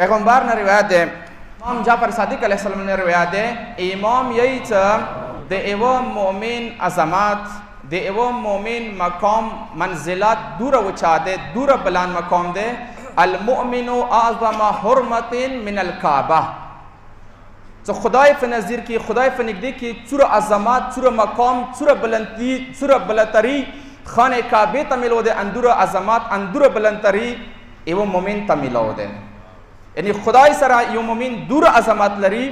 پیغمبر نه روایت ده، امام جعفر صادق علیه السلام نه روایت ده، امام یی چې د ایو مؤمن عظمت، د ایو مؤمن مقام منزلت دوره وچاده، دوره بلان مقام ده. المؤمن اعظم حرمت من الکعبه. تو خدای په نظر کې، خدای په نږدې کې څوره عظمت، څوره مقام، څوره بلندی، څوره بلندتری خانه کعبه ته ملو ده، اندوره عظمت، اندوره بلندتری ایو مؤمن ته ملو ده. یعنی خدای سره یو مؤمن دوره عظمت لري،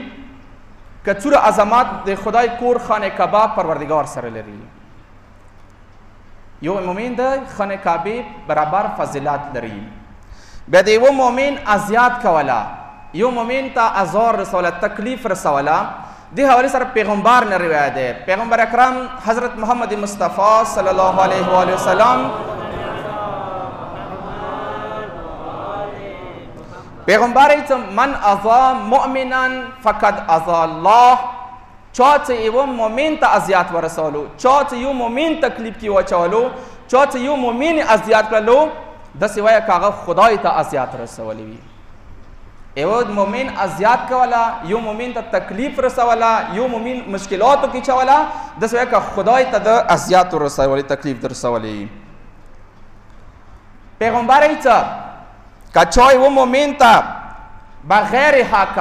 که څوره عظمت د خدای کور خانه کعبه پروردگار سره لري. یو مؤمن د خانه کعبه برابر فضیلت لري. بیا د یو مؤمن اذیت کوله، یو مؤمن ته ازار رسوله، تکلیف رسوله، دی حواله سره پیغمبر نه روایت ده. پیغمبر اکرم حضرت محمد مصطفی صلی الله علیه و آله وسلم پیغمبر ایت من اذا مؤمنا فقد اذا الله. چا چې یو مؤمن ته اذیت ورسولو، چا چې یو مؤمن تکلیف کی واچولو، چا چې یو مؤمن اذیت کړلو، د سوای کاغه خدای ته اذیت رسولې وي. یو مؤمن اذیت کولا، یو مؤمن ته تکلیف رسولا، یو مؤمن مشکلاتو کې چولا، د سوای کا خدای ته د اذیت رسولې، تکلیف رسولې. پیغمبر ایت کچای و مؤمن ته بغیر حق،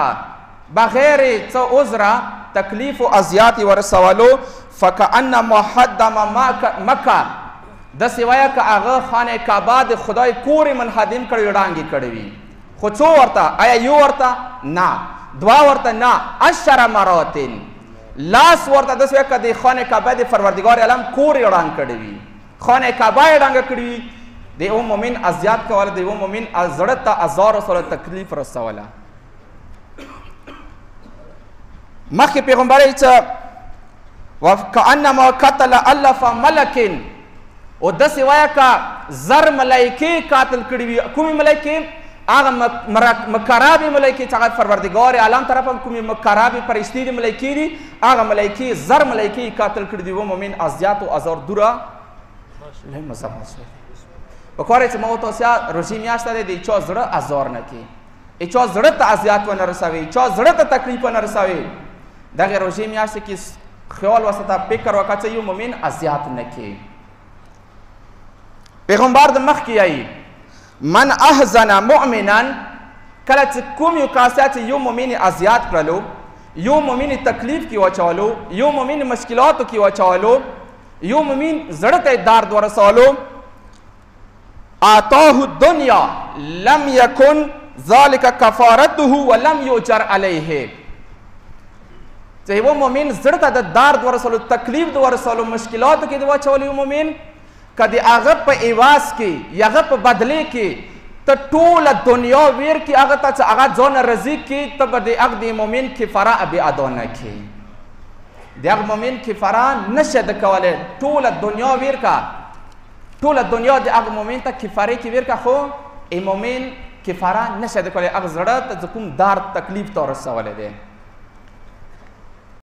بغیر څه عذر تکلیف و اذیت ورسولو، فکأنما حدم مکه، د سوای کا هغه خانه کعبه د خدای کور منهدم کړي، وړاندې کړي وي. خو څو ورته؟ آیا یو ورته؟ نه. دوا ورته؟ نه. 10 مرات لاس ورته د سوای کا د خانه کعبه د پروردگار عالم کور وړاندې کړي وي، خانه کعبه وړاندې کړي وي. د یو مؤمن اذیت کوله، د یو مؤمن زړه ته ازار رسوله، تکلیف رسوله. مخکې پیغمبر یې چې وکأنما قتل الف ملک، او داسې وایه که زر ملایکې قاتل کړي وي. کومې ملایکې؟ هغه مقربې ملایکې چې هغه پروردګار عالم طرفه کومې مقربې فرشتې دي، ملایکې دي، هغه ملایکې زر ملایکې قاتل کړي دي. و مؤمن اذیت او ازار دوره لږ مذهب شوی. پکاره چې ما تاسو روزي میاشته ده، د چا زړه ازار نه کی، چا زړه ته اذیت ونه رسوي، چا زړه ته تکلیف ونه رسوي. دغه روزي میاشته کې خیال وسته فکر وکړه چې یو مؤمن اذیت نه کی. پیغمبر د مخ کې ای من احزن مؤمنا، کله چې کوم یو کاسه چې یو مؤمن اذیت کړلو، یو مؤمن تکلیف کې واچولو، یو مؤمن مشکلاتو کې واچولو، یو مؤمن زړه ته درد ورسولو، آتاه الدنیا لم یکن ذلك کفارته ولم یجر علیه. چې یو مؤمن زړه ته د درد ورسولو، تکلیف د ورسولو، مشکلاتو کې د واچولو، یو مؤمن کدی هغه په ایواز کې یا هغه په بدلی کې ته ټوله دنیا ویر کې هغه ته چې هغه ځان رضی کې، ته به د هغه مؤمن کفاره ابي ادا نه کې. د هغه مؤمن کفاره نشه د کولی، ټوله دنیا ویر کا، ټوله دنیا د هغه مؤمن ته کفاره کې ویر کا، خو ای مؤمن کفاره نشه د کولی، هغه زړه ته کوم درد تکلیف ته رسولی دی.